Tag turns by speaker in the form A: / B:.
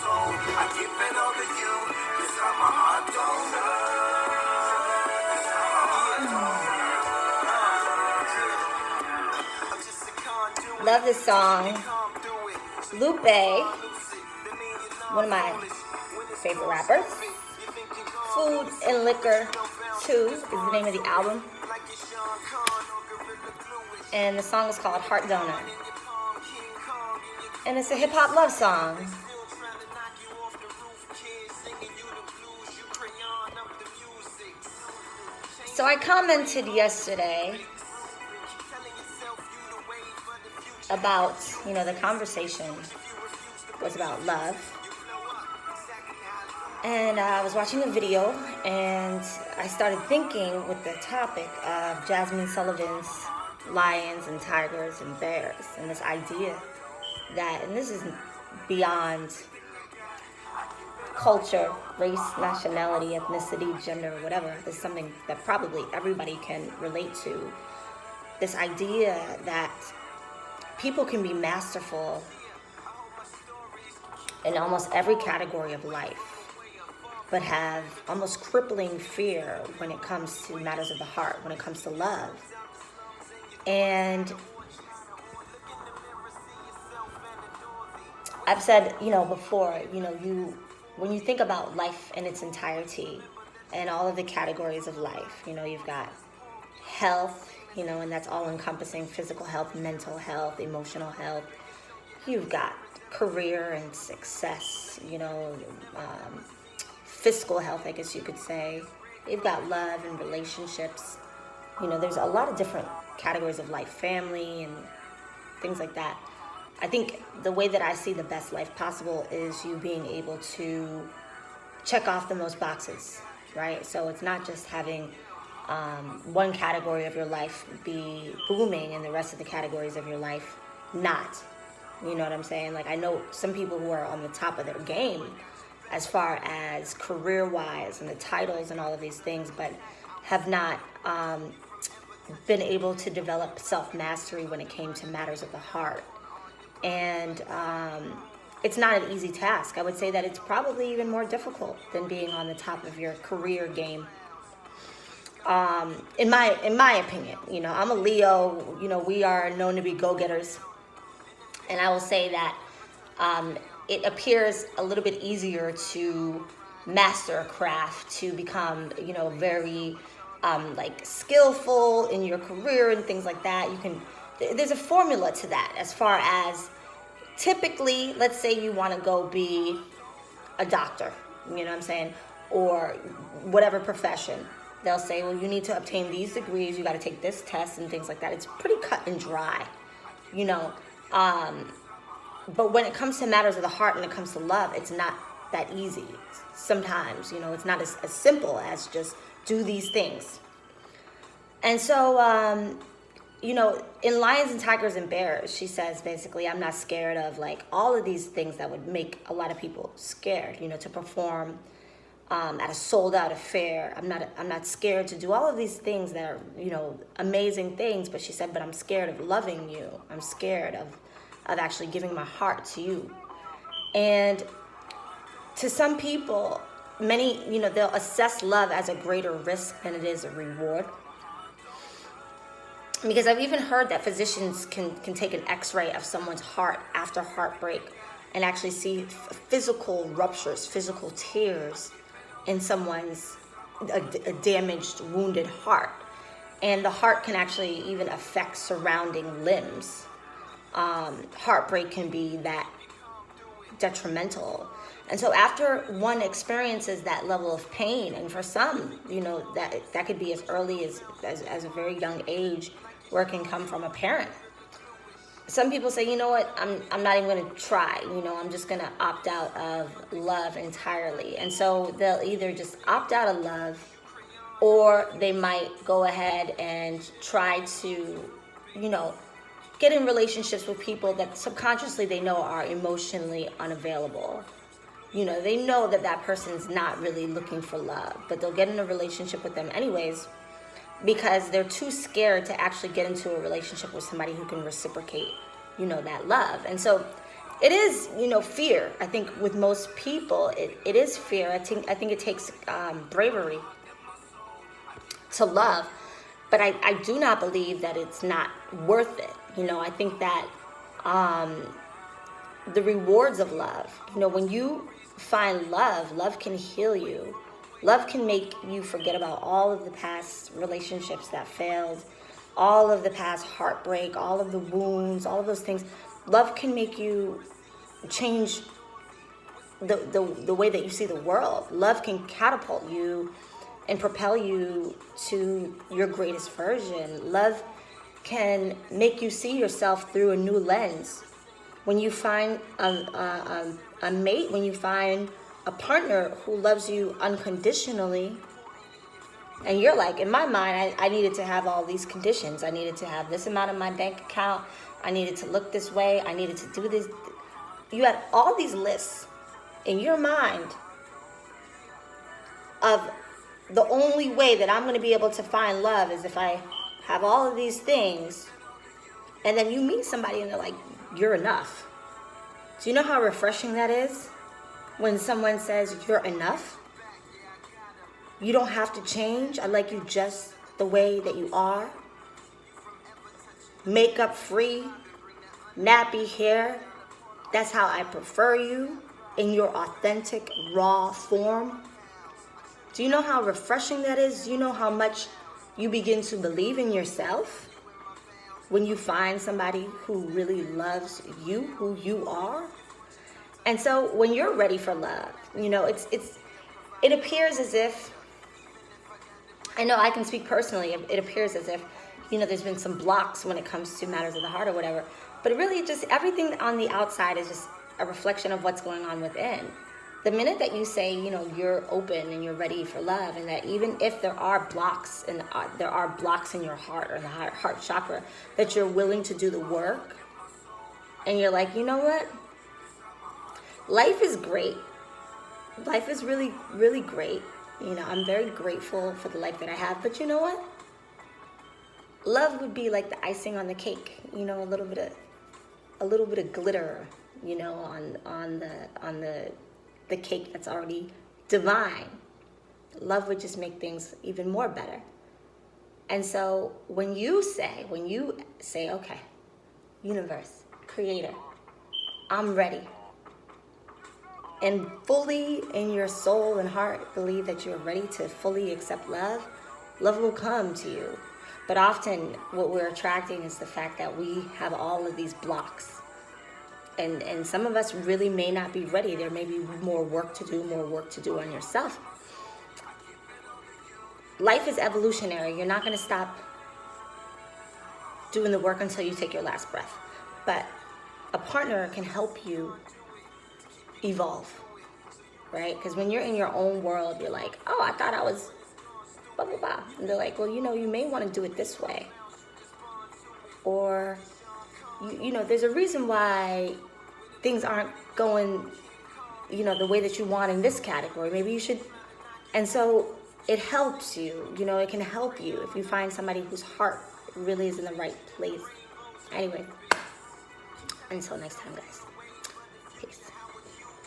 A: soul. I give it all to you, 'cause I'm a hot dog.
B: Love this song. Lupe, one of my favorite rappers. Food and Liquor 2 is the name of the album. And the song is called Heart Donor. And it's a hip-hop love song. So I commented yesterday about, the conversation was about love. And I was watching a video and I started thinking with the topic of Jasmine Sullivan's lions and tigers and bears, and this idea that, and this is beyond culture, race, nationality, ethnicity, gender, whatever. This is something that probably everybody can relate to. This idea that people can be masterful in almost every category of life, but have almost crippling fear when it comes to matters of the heart, when it comes to love. And I've said, before, when you think about life in its entirety and all of the categories of life, you've got health, and that's all encompassing physical health, mental health, emotional health. You've got career and success, fiscal health, I guess you could say. You've got love and relationships. There's a lot of different categories of life, family and things like that. I think the way that I see the best life possible is you being able to check off the most boxes, right? So it's not just having one category of your life be booming and the rest of the categories of your life not. You know what I'm saying? Like, I know some people who are on the top of their game as far as career-wise and the titles and all of these things, but have not been able to develop self-mastery when it came to matters of the heart. And it's not an easy task. I would say that it's probably even more difficult than being on the top of your career game. In my opinion, I'm a Leo. We are known to be go-getters, and I will say that it appears a little bit easier to master a craft, to become, very skillful in your career and things like that. There's a formula to that as far as typically, let's say you want to go be a doctor, or whatever profession. They'll say, well, you need to obtain these degrees, you got to take this test and things like that. It's pretty cut and dry, but when it comes to matters of the heart and it comes to love, it's not that easy. Sometimes, it's not as simple as just do these things. And so, in Lions and Tigers and Bears, she says, basically, I'm not scared of all of these things that would make a lot of people scared, to perform at a sold out affair. I'm not scared to do all of these things that are, amazing things. But she said, but I'm scared of loving you. I'm scared of actually giving my heart to you. And to some people, many, they'll assess love as a greater risk than it is a reward. Because I've even heard that physicians can take an x-ray of someone's heart after heartbreak and actually see physical ruptures, physical tears in someone's a damaged, wounded heart. And the heart can actually even affect surrounding limbs. Heartbreak can be that detrimental. And so after one experiences that level of pain, and for some, that could be as early as a very young age, where it can come from a parent. Some people say, you know what, I'm not even going to try. I'm just going to opt out of love entirely. And so they'll either just opt out of love, or they might go ahead and try to, get in relationships with people that subconsciously they know are emotionally unavailable. They know that person's not really looking for love, but they'll get in a relationship with them anyways, because they're too scared to actually get into a relationship with somebody who can reciprocate, that love. And so it is, fear. I think with most people, it is fear. I think it takes bravery to love, but I do not believe that it's not worth it. I think that the rewards of love, when you find love can heal you. Love can make you forget about all of the past relationships that failed, all of the past heartbreak, all of the wounds, all of those things. Love can make you change the way that you see the world. Love can catapult you and propel you to your greatest version. Love can make you see yourself through a new lens. When you find a mate, when you find a partner who loves you unconditionally, and you're like, in my mind, I needed to have all these conditions. I needed to have this amount in my bank account. I needed to look this way. I needed to do this. You had all these lists in your mind of the only way that I'm going to be able to find love is if I have all of these things. And then you meet somebody and they're like, you're enough. Do you know how refreshing that is? When someone says you're enough, you don't have to change. I like you just the way that you are. Makeup free, nappy hair. That's how I prefer you, in your authentic, raw form. Do you know how refreshing that is? Do you know how much you begin to believe in yourself when you find somebody who really loves you, who you are? And so when you're ready for love, it appears as if, I know I can speak personally, it appears as if, there's been some blocks when it comes to matters of the heart or whatever. But really just everything on the outside is just a reflection of what's going on within. The minute that you say, you're open and you're ready for love, and that even if there are blocks and there are blocks in your heart or the heart chakra, that you're willing to do the work, and you're like, you know what? Life is great. Life is really, really great. I'm very grateful for the life that I have. But you know what? Love would be like the icing on the cake. A little bit of glitter, on the cake that's already divine. Love would just make things even more better. And so when you say, okay, universe, creator, I'm ready, and fully in your soul and heart believe that you're ready to fully accept love, love will come to you. But often what we're attracting is the fact that we have all of these blocks. And some of us really may not be ready. There may be more work to do on yourself. Life is evolutionary. You're not going to stop doing the work until you take your last breath. But a partner can help you evolve, right? Because when you're in your own world, you're like, oh, I thought I was blah, blah, blah. And they're like, well, you may want to do it this way. Or, there's a reason why things aren't going, the way that you want in this category. Maybe you should. And so it helps you, it can help you if you find somebody whose heart really is in the right place. Anyway, until next time, guys.